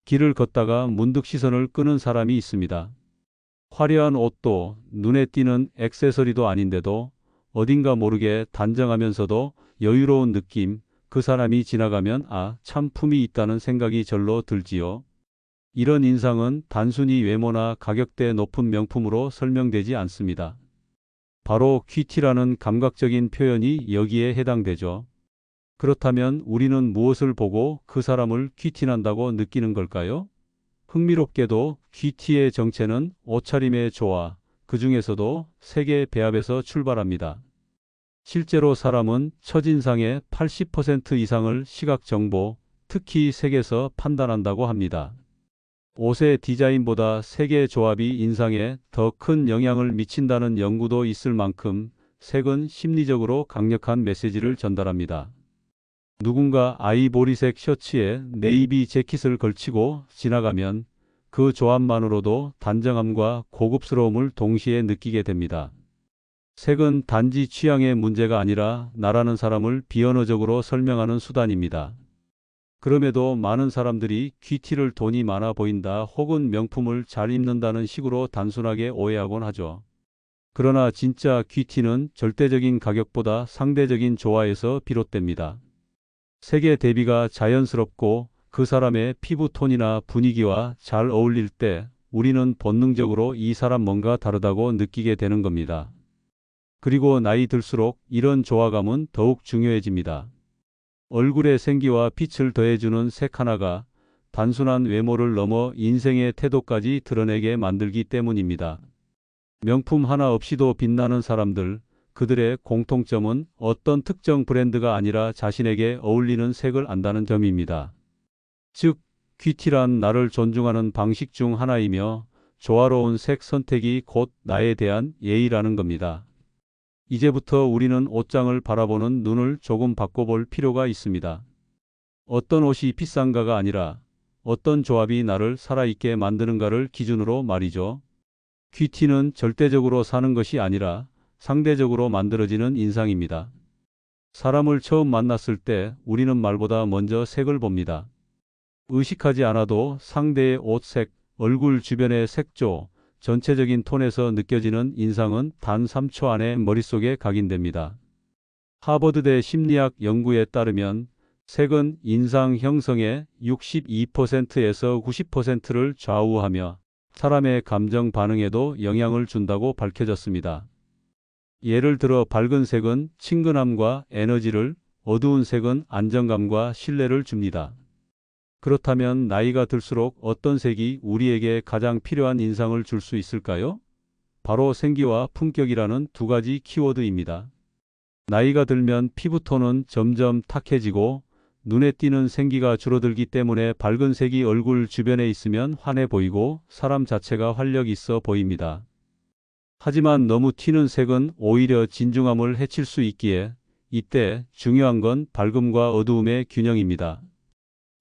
길을 걷다가 문득 시선을 끄는 사람이 있습니다. 화려한 옷도 눈에 띄는 액세서리도 아닌데도 어딘가 모르게 단정하면서도 여유로운 느낌, 그 사람이 지나가면 아, 참 품이 있다는 생각이 절로 들지요. 이런 인상은 단순히 외모나 가격대 높은 명품으로 설명되지 않습니다. 바로 퀴티라는 감각적인 표현이 여기에 해당되죠. 그렇다면 우리는 무엇을 보고 그 사람을 퀴티난다고 느끼는 걸까요? 흥미롭게도 퀴티의 정체는 옷차림의 조화, 그 중에서도 색의 배합에서 출발합니다. 실제로 사람은 첫인상의 80% 이상을 시각 정보, 특히 색에서 판단한다고 합니다. 옷의 디자인보다 색의 조합이 인상에 더 큰 영향을 미친다는 연구도 있을 만큼 색은 심리적으로 강력한 메시지를 전달합니다. 누군가 아이보리색 셔츠에 네이비 재킷을 걸치고 지나가면 그 조합만으로도 단정함과 고급스러움을 동시에 느끼게 됩니다. 색은 단지 취향의 문제가 아니라 나라는 사람을 비언어적으로 설명하는 수단입니다. 그럼에도 많은 사람들이 퀴티를 돈이 많아 보인다 혹은 명품을 잘 입는다는 식으로 단순하게 오해하곤 하죠. 그러나 진짜 퀴티는 절대적인 가격보다 상대적인 조화에서 비롯됩니다. 색의 대비가 자연스럽고 그 사람의 피부 톤이나 분위기와 잘 어울릴 때 우리는 본능적으로 이 사람 뭔가 다르다고 느끼게 되는 겁니다. 그리고 나이 들수록 이런 조화감은 더욱 중요해집니다. 얼굴의 생기와 빛을 더해주는 색 하나가 단순한 외모를 넘어 인생의 태도까지 드러내게 만들기 때문입니다. 명품 하나 없이도 빛나는 사람들, 그들의 공통점은 어떤 특정 브랜드가 아니라 자신에게 어울리는 색을 안다는 점입니다. 즉, 퀴티란 나를 존중하는 방식 중 하나이며 조화로운 색 선택이 곧 나에 대한 예의라는 겁니다. 이제부터 우리는 옷장을 바라보는 눈을 조금 바꿔볼 필요가 있습니다. 어떤 옷이 비싼가가 아니라 어떤 조합이 나를 살아있게 만드는가를 기준으로 말이죠. 퀴티는 절대적으로 사는 것이 아니라 상대적으로 만들어지는 인상입니다. 사람을 처음 만났을 때 우리는 말보다 먼저 색을 봅니다. 의식하지 않아도 상대의 옷색, 얼굴 주변의 색조, 전체적인 톤에서 느껴지는 인상은 단 3초 안에 머릿속에 각인됩니다. 하버드대 심리학 연구에 따르면 색은 인상 형성의 62%에서 90%를 좌우하며 사람의 감정 반응에도 영향을 준다고 밝혀졌습니다. 예를 들어 밝은 색은 친근함과 에너지를, 어두운 색은 안정감과 신뢰를 줍니다. 그렇다면 나이가 들수록 어떤 색이 우리에게 가장 필요한 인상을 줄 수 있을까요? 바로 생기와 품격이라는 두 가지 키워드입니다. 나이가 들면 피부톤은 점점 탁해지고 눈에 띄는 생기가 줄어들기 때문에 밝은 색이 얼굴 주변에 있으면 환해 보이고 사람 자체가 활력 있어 보입니다. 하지만 너무 튀는 색은 오히려 진중함을 해칠 수 있기에 이때 중요한 건 밝음과 어두움의 균형입니다.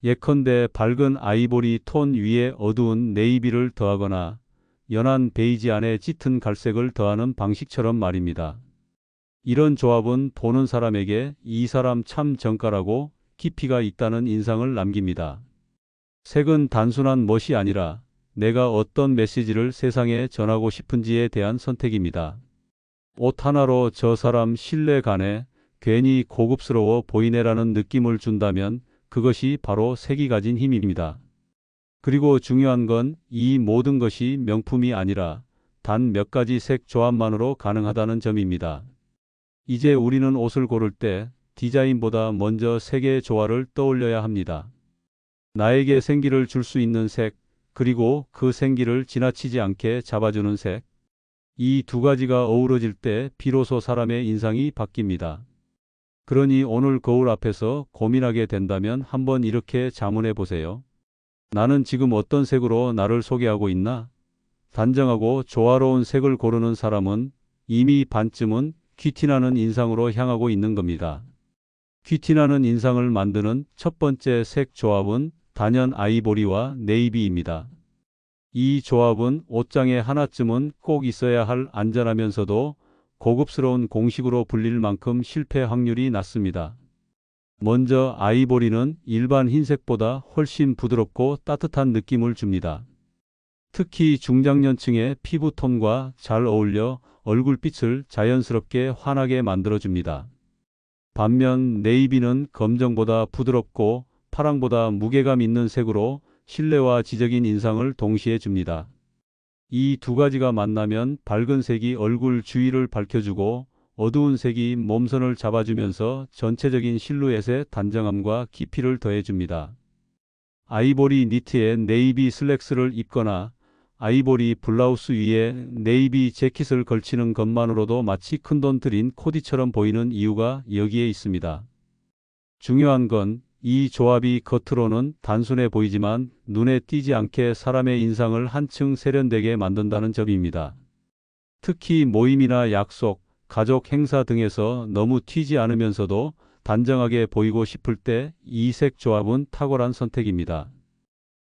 예컨대 밝은 아이보리 톤 위에 어두운 네이비를 더하거나 연한 베이지 안에 짙은 갈색을 더하는 방식처럼 말입니다. 이런 조합은 보는 사람에게 이 사람 참 정갈하고 깊이가 있다는 인상을 남깁니다. 색은 단순한 멋이 아니라 내가 어떤 메시지를 세상에 전하고 싶은지에 대한 선택입니다. 옷 하나로 저 사람 신뢰가네, 괜히 고급스러워 보이네라는 느낌을 준다면 그것이 바로 색이 가진 힘입니다. 그리고 중요한 건 이 모든 것이 명품이 아니라 단 몇 가지 색 조합만으로 가능하다는 점입니다. 이제 우리는 옷을 고를 때 디자인보다 먼저 색의 조화를 떠올려야 합니다. 나에게 생기를 줄 수 있는 색, 그리고 그 생기를 지나치지 않게 잡아주는 색. 이 두 가지가 어우러질 때 비로소 사람의 인상이 바뀝니다. 그러니 오늘 거울 앞에서 고민하게 된다면 한번 이렇게 자문해 보세요. 나는 지금 어떤 색으로 나를 소개하고 있나? 단정하고 조화로운 색을 고르는 사람은 이미 반쯤은 퀴티나는 인상으로 향하고 있는 겁니다. 퀴티나는 인상을 만드는 첫 번째 색 조합은 단연 아이보리와 네이비입니다. 이 조합은 옷장에 하나쯤은 꼭 있어야 할 안전하면서도 고급스러운 공식으로 불릴 만큼 실패 확률이 낮습니다. 먼저 아이보리는 일반 흰색보다 훨씬 부드럽고 따뜻한 느낌을 줍니다. 특히 중장년층의 피부톤과 잘 어울려 얼굴빛을 자연스럽게 환하게 만들어줍니다. 반면 네이비는 검정보다 부드럽고 파랑보다 무게감 있는 색으로 신뢰와 지적인 인상을 동시에 줍니다. 이 두 가지가 만나면 밝은 색이 얼굴 주위를 밝혀주고 어두운 색이 몸선을 잡아주면서 전체적인 실루엣의 단정함과 깊이를 더해줍니다. 아이보리 니트에 네이비 슬랙스를 입거나 아이보리 블라우스 위에 네이비 재킷을 걸치는 것만으로도 마치 큰돈 들인 코디처럼 보이는 이유가 여기에 있습니다. 중요한 건 이 조합이 겉으로는 단순해 보이지만 눈에 띄지 않게 사람의 인상을 한층 세련되게 만든다는 점입니다. 특히 모임이나 약속, 가족 행사 등에서 너무 튀지 않으면서도 단정하게 보이고 싶을 때 이 색 조합은 탁월한 선택입니다.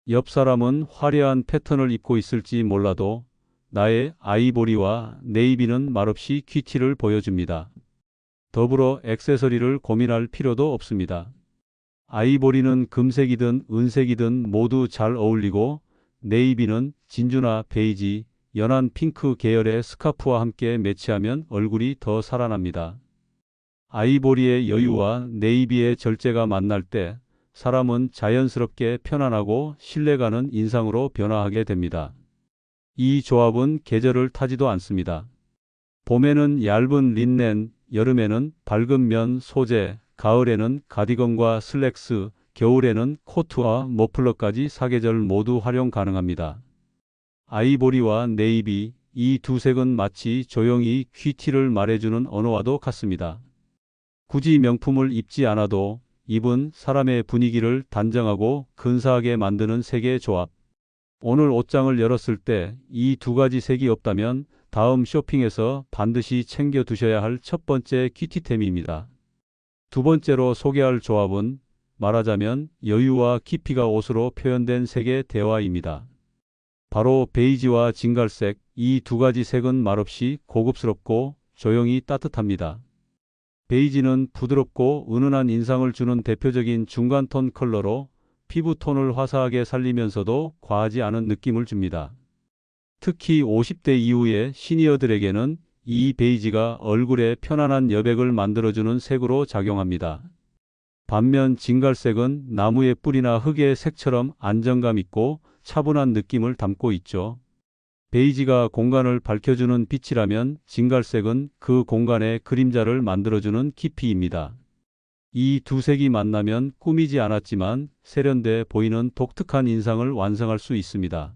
옆 사람은 화려한 패턴을 입고 있을지 몰라도 나의 아이보리와 네이비는 말없이 큐티를 보여줍니다. 더불어 액세서리를 고민할 필요도 없습니다. 아이보리는 금색이든 은색이든 모두 잘 어울리고 네이비는 진주나 베이지, 연한 핑크 계열의 스카프와 함께 매치하면 얼굴이 더 살아납니다. 아이보리의 여유와 네이비의 절제가 만날 때 사람은 자연스럽게 편안하고 신뢰가는 인상으로 변화하게 됩니다. 이 조합은 계절을 타지도 않습니다. 봄에는 얇은 린넨, 여름에는 밝은 면 소재, 가을에는 가디건과 슬랙스, 겨울에는 코트와 머플러까지 사계절 모두 활용 가능합니다. 아이보리와 네이비, 이 두 색은 마치 조용히 큐티를 말해주는 언어와도 같습니다. 굳이 명품을 입지 않아도 입은 사람의 분위기를 단정하고 근사하게 만드는 색의 조합. 오늘 옷장을 열었을 때 이 두 가지 색이 없다면 다음 쇼핑에서 반드시 챙겨 두셔야 할 첫 번째 큐티템입니다. 두 번째로 소개할 조합은 말하자면 여유와 깊이가 옷으로 표현된 색의 대화입니다. 바로 베이지와 진갈색, 이 두 가지 색은 말없이 고급스럽고 조용히 따뜻합니다. 베이지는 부드럽고 은은한 인상을 주는 대표적인 중간톤 컬러로 피부톤을 화사하게 살리면서도 과하지 않은 느낌을 줍니다. 특히 50대 이후의 시니어들에게는 이 베이지가 얼굴에 편안한 여백을 만들어주는 색으로 작용합니다. 반면 진갈색은 나무의 뿌리나 흙의 색처럼 안정감 있고 차분한 느낌을 담고 있죠. 베이지가 공간을 밝혀주는 빛이라면 진갈색은 그 공간에 그림자를 만들어주는 깊이입니다. 이 두 색이 만나면 꾸미지 않았지만 세련돼 보이는 독특한 인상을 완성할 수 있습니다.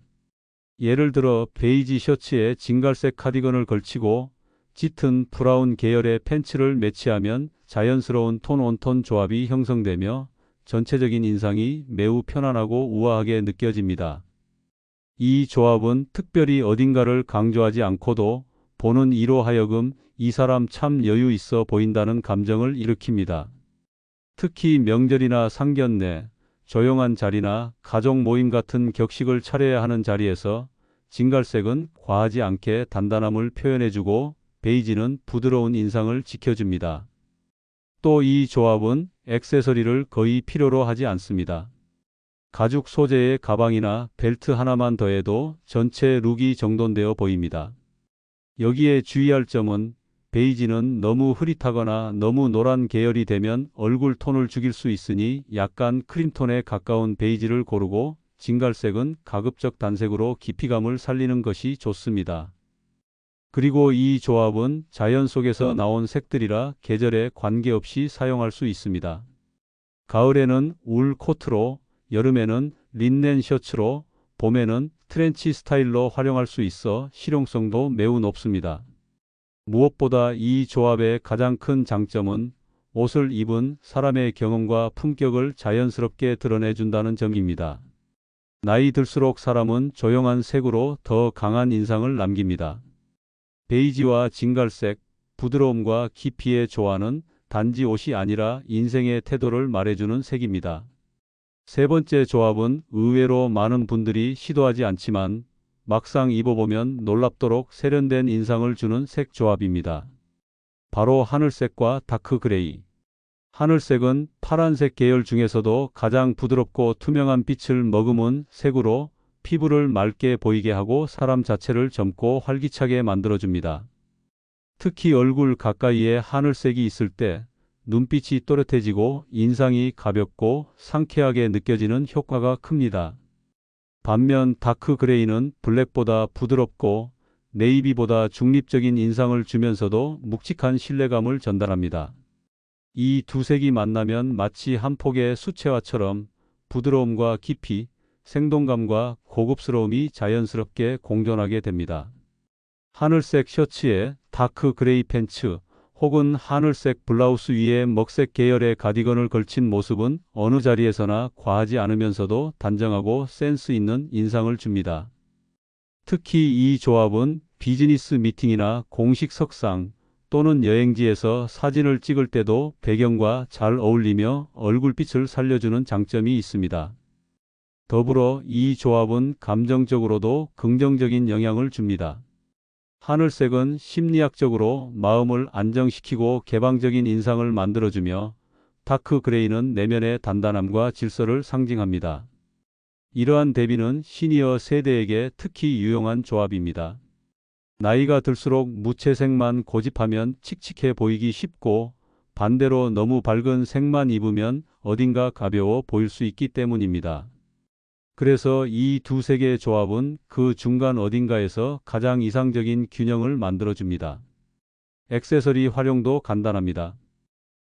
예를 들어 베이지 셔츠에 진갈색 카디건을 걸치고 짙은 브라운 계열의 팬츠를 매치하면 자연스러운 톤 온톤 조합이 형성되며 전체적인 인상이 매우 편안하고 우아하게 느껴집니다. 이 조합은 특별히 어딘가를 강조하지 않고도 보는 이로 하여금 이 사람 참 여유 있어 보인다는 감정을 일으킵니다. 특히 명절이나 상견례, 조용한 자리나 가족 모임 같은 격식을 차려야 하는 자리에서 진갈색은 과하지 않게 단단함을 표현해주고 베이지는 부드러운 인상을 지켜줍니다. 또 이 조합은 액세서리를 거의 필요로 하지 않습니다. 가죽 소재의 가방이나 벨트 하나만 더해도 전체 룩이 정돈되어 보입니다. 여기에 주의할 점은 베이지는 너무 흐릿하거나 너무 노란 계열이 되면 얼굴 톤을 죽일 수 있으니 약간 크림톤에 가까운 베이지를 고르고 진갈색은 가급적 단색으로 깊이감을 살리는 것이 좋습니다. 그리고 이 조합은 자연 속에서 나온 색들이라 계절에 관계없이 사용할 수 있습니다. 가을에는 울 코트로, 여름에는 린넨 셔츠로, 봄에는 트렌치 스타일로 활용할 수 있어 실용성도 매우 높습니다. 무엇보다 이 조합의 가장 큰 장점은 옷을 입은 사람의 경험과 품격을 자연스럽게 드러내준다는 점입니다. 나이 들수록 사람은 조용한 색으로 더 강한 인상을 남깁니다. 베이지와 진갈색, 부드러움과 깊이의 조화는 단지 옷이 아니라 인생의 태도를 말해주는 색입니다. 세 번째 조합은 의외로 많은 분들이 시도하지 않지만 막상 입어보면 놀랍도록 세련된 인상을 주는 색 조합입니다. 바로 하늘색과 다크 그레이. 하늘색은 파란색 계열 중에서도 가장 부드럽고 투명한 빛을 머금은 색으로 피부를 맑게 보이게 하고 사람 자체를 젊고 활기차게 만들어줍니다. 특히 얼굴 가까이에 하늘색이 있을 때 눈빛이 또렷해지고 인상이 가볍고 상쾌하게 느껴지는 효과가 큽니다. 반면 다크 그레이는 블랙보다 부드럽고 네이비보다 중립적인 인상을 주면서도 묵직한 신뢰감을 전달합니다. 이 두 색이 만나면 마치 한 폭의 수채화처럼 부드러움과 깊이, 생동감과 고급스러움이 자연스럽게 공존하게 됩니다. 하늘색 셔츠에 다크 그레이 팬츠 혹은 하늘색 블라우스 위에 먹색 계열의 가디건을 걸친 모습은 어느 자리에서나 과하지 않으면서도 단정하고 센스 있는 인상을 줍니다. 특히 이 조합은 비즈니스 미팅이나 공식 석상 또는 여행지에서 사진을 찍을 때도 배경과 잘 어울리며 얼굴빛을 살려주는 장점이 있습니다. 더불어 이 조합은 감정적으로도 긍정적인 영향을 줍니다. 하늘색은 심리학적으로 마음을 안정시키고 개방적인 인상을 만들어주며 다크 그레이는 내면의 단단함과 질서를 상징합니다. 이러한 대비는 시니어 세대에게 특히 유용한 조합입니다. 나이가 들수록 무채색만 고집하면 칙칙해 보이기 쉽고 반대로 너무 밝은 색만 입으면 어딘가 가벼워 보일 수 있기 때문입니다. 그래서 이 두 색의 조합은 그 중간 어딘가에서 가장 이상적인 균형을 만들어줍니다. 액세서리 활용도 간단합니다.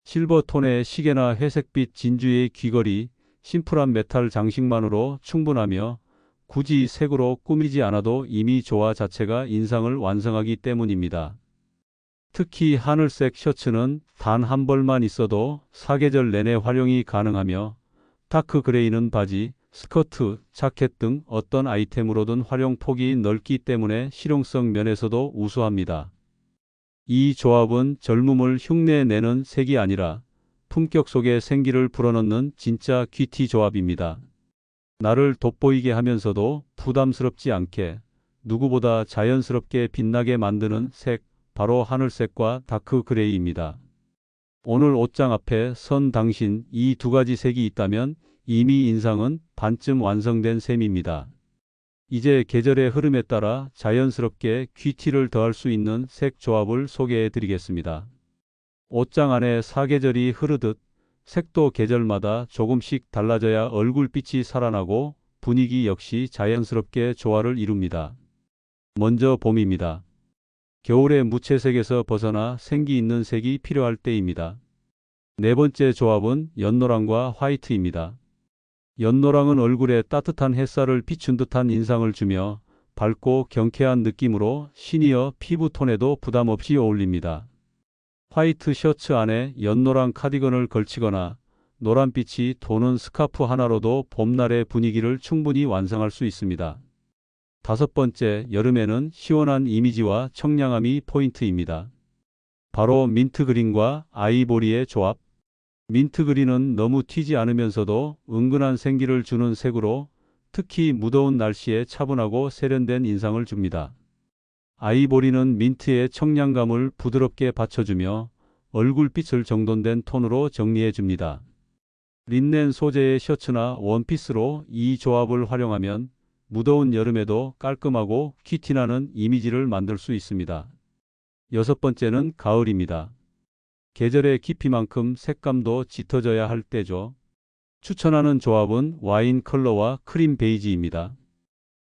실버톤의 시계나 회색빛 진주의 귀걸이, 심플한 메탈 장식만으로 충분하며 굳이 색으로 꾸미지 않아도 이미 조화 자체가 인상을 완성하기 때문입니다. 특히 하늘색 셔츠는 단 한 벌만 있어도 사계절 내내 활용이 가능하며 다크 그레이는 바지, 스커트, 자켓 등 어떤 아이템으로든 활용 폭이 넓기 때문에 실용성 면에서도 우수합니다. 이 조합은 젊음을 흉내내는 색이 아니라 품격 속에 생기를 불어넣는 진짜 퀴티 조합입니다. 나를 돋보이게 하면서도 부담스럽지 않게 누구보다 자연스럽게 빛나게 만드는 색, 바로 하늘색과 다크 그레이입니다. 오늘 옷장 앞에 선 당신 이 두 가지 색이 있다면 이미 인상은 반쯤 완성된 셈입니다. 이제 계절의 흐름에 따라 자연스럽게 퀴티를 더할 수 있는 색 조합을 소개해 드리겠습니다. 옷장 안에 사계절이 흐르듯 색도 계절마다 조금씩 달라져야 얼굴빛이 살아나고 분위기 역시 자연스럽게 조화를 이룹니다. 먼저 봄입니다. 겨울의 무채색에서 벗어나 생기 있는 색이 필요할 때입니다. 네 번째 조합은 연노랑과 화이트입니다. 연노랑은 얼굴에 따뜻한 햇살을 비춘 듯한 인상을 주며 밝고 경쾌한 느낌으로 시니어 피부톤에도 부담 없이 어울립니다. 화이트 셔츠 안에 연노랑 카디건을 걸치거나 노란빛이 도는 스카프 하나로도 봄날의 분위기를 충분히 완성할 수 있습니다. 다섯 번째, 여름에는 시원한 이미지와 청량함이 포인트입니다. 바로 민트그린과 아이보리의 조합. 민트그린은 너무 튀지 않으면서도 은근한 생기를 주는 색으로 특히 무더운 날씨에 차분하고 세련된 인상을 줍니다. 아이보리는 민트의 청량감을 부드럽게 받쳐주며 얼굴빛을 정돈된 톤으로 정리해줍니다. 린넨 소재의 셔츠나 원피스로 이 조합을 활용하면 무더운 여름에도 깔끔하고 퀴티나는 이미지를 만들 수 있습니다. 여섯 번째는 가을입니다. 계절의 깊이만큼 색감도 짙어져야 할 때죠. 추천하는 조합은 와인 컬러와 크림 베이지입니다.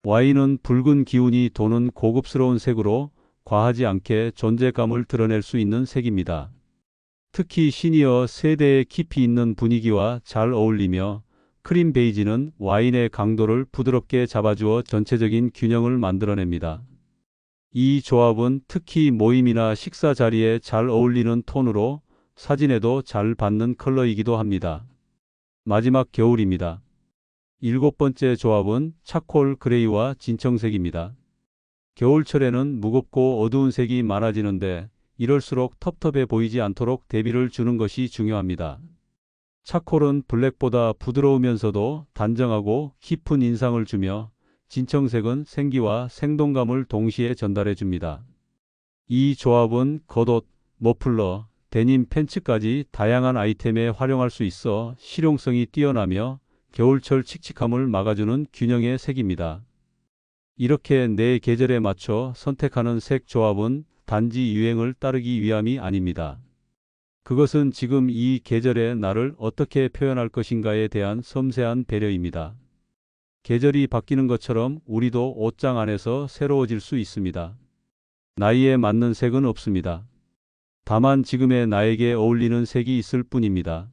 와인은 붉은 기운이 도는 고급스러운 색으로 과하지 않게 존재감을 드러낼 수 있는 색입니다. 특히 시니어 세대의 깊이 있는 분위기와 잘 어울리며 크림 베이지는 와인의 강도를 부드럽게 잡아주어 전체적인 균형을 만들어냅니다. 이 조합은 특히 모임이나 식사 자리에 잘 어울리는 톤으로 사진에도 잘 받는 컬러이기도 합니다. 마지막 겨울입니다. 일곱 번째 조합은 차콜 그레이와 진청색입니다. 겨울철에는 무겁고 어두운 색이 많아지는데 이럴수록 텁텁해 보이지 않도록 대비를 주는 것이 중요합니다. 차콜은 블랙보다 부드러우면서도 단정하고 깊은 인상을 주며 진청색은 생기와 생동감을 동시에 전달해 줍니다. 이 조합은 겉옷, 머플러, 데님 팬츠까지 다양한 아이템에 활용할 수 있어 실용성이 뛰어나며 겨울철 칙칙함을 막아주는 균형의 색입니다. 이렇게 내 계절에 맞춰 선택하는 색 조합은 단지 유행을 따르기 위함이 아닙니다. 그것은 지금 이 계절의 나를 어떻게 표현할 것인가에 대한 섬세한 배려입니다. 계절이 바뀌는 것처럼 우리도 옷장 안에서 새로워질 수 있습니다. 나이에 맞는 색은 없습니다. 다만 지금의 나에게 어울리는 색이 있을 뿐입니다.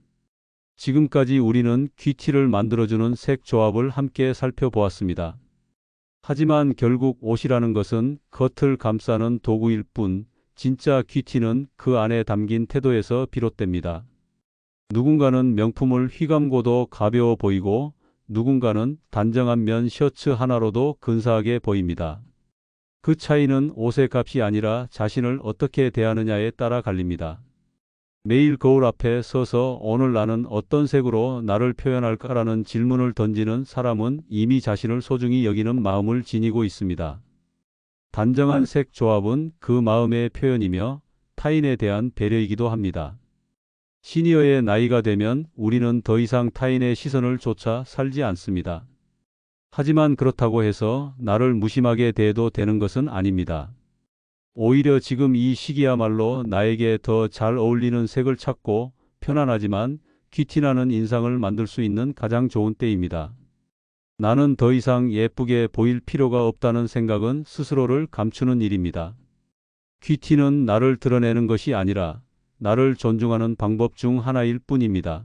지금까지 우리는 귀티를 만들어주는 색 조합을 함께 살펴보았습니다. 하지만 결국 옷이라는 것은 겉을 감싸는 도구일 뿐, 진짜 귀티는 그 안에 담긴 태도에서 비롯됩니다. 누군가는 명품을 휘감고도 가벼워 보이고, 누군가는 단정한 면 셔츠 하나로도 근사하게 보입니다. 그 차이는 옷의 값이 아니라 자신을 어떻게 대하느냐에 따라 갈립니다. 매일 거울 앞에 서서 오늘 나는 어떤 색으로 나를 표현할까라는 질문을 던지는 사람은 이미 자신을 소중히 여기는 마음을 지니고 있습니다. 단정한 색 조합은 그 마음의 표현이며 타인에 대한 배려이기도 합니다. 시니어의 나이가 되면 우리는 더 이상 타인의 시선을 쫓아 살지 않습니다. 하지만 그렇다고 해서 나를 무심하게 대해도 되는 것은 아닙니다. 오히려 지금 이 시기야말로 나에게 더 잘 어울리는 색을 찾고 편안하지만 귀티나는 인상을 만들 수 있는 가장 좋은 때입니다. 나는 더 이상 예쁘게 보일 필요가 없다는 생각은 스스로를 감추는 일입니다. 귀티는 나를 드러내는 것이 아니라 나를 존중하는 방법 중 하나일 뿐입니다.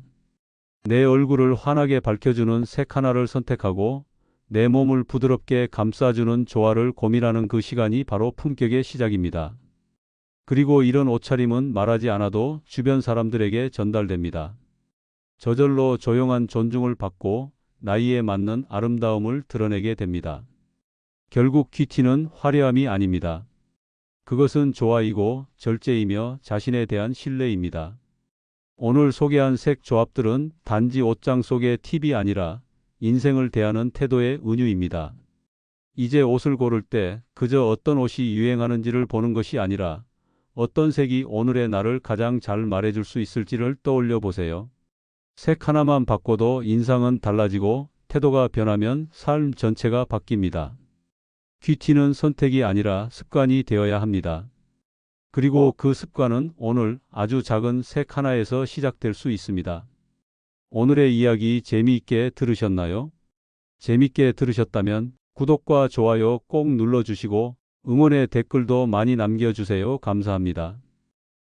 내 얼굴을 환하게 밝혀주는 색 하나를 선택하고 내 몸을 부드럽게 감싸주는 조화를 고민하는 그 시간이 바로 품격의 시작입니다. 그리고 이런 옷차림은 말하지 않아도 주변 사람들에게 전달됩니다. 저절로 조용한 존중을 받고 나이에 맞는 아름다움을 드러내게 됩니다. 결국 귀티는 화려함이 아닙니다. 그것은 조화이고 절제이며 자신에 대한 신뢰입니다. 오늘 소개한 색 조합들은 단지 옷장 속의 팁이 아니라 인생을 대하는 태도의 은유입니다. 이제 옷을 고를 때 그저 어떤 옷이 유행하는지를 보는 것이 아니라 어떤 색이 오늘의 나를 가장 잘 말해줄 수 있을지를 떠올려 보세요. 색 하나만 바꿔도 인상은 달라지고 태도가 변하면 삶 전체가 바뀝니다. 귀티는 선택이 아니라 습관이 되어야 합니다. 그리고 그 습관은 오늘 아주 작은 색 하나에서 시작될 수 있습니다. 오늘의 이야기 재미있게 들으셨나요? 재미있게 들으셨다면 구독과 좋아요 꼭 눌러주시고 응원의 댓글도 많이 남겨주세요. 감사합니다.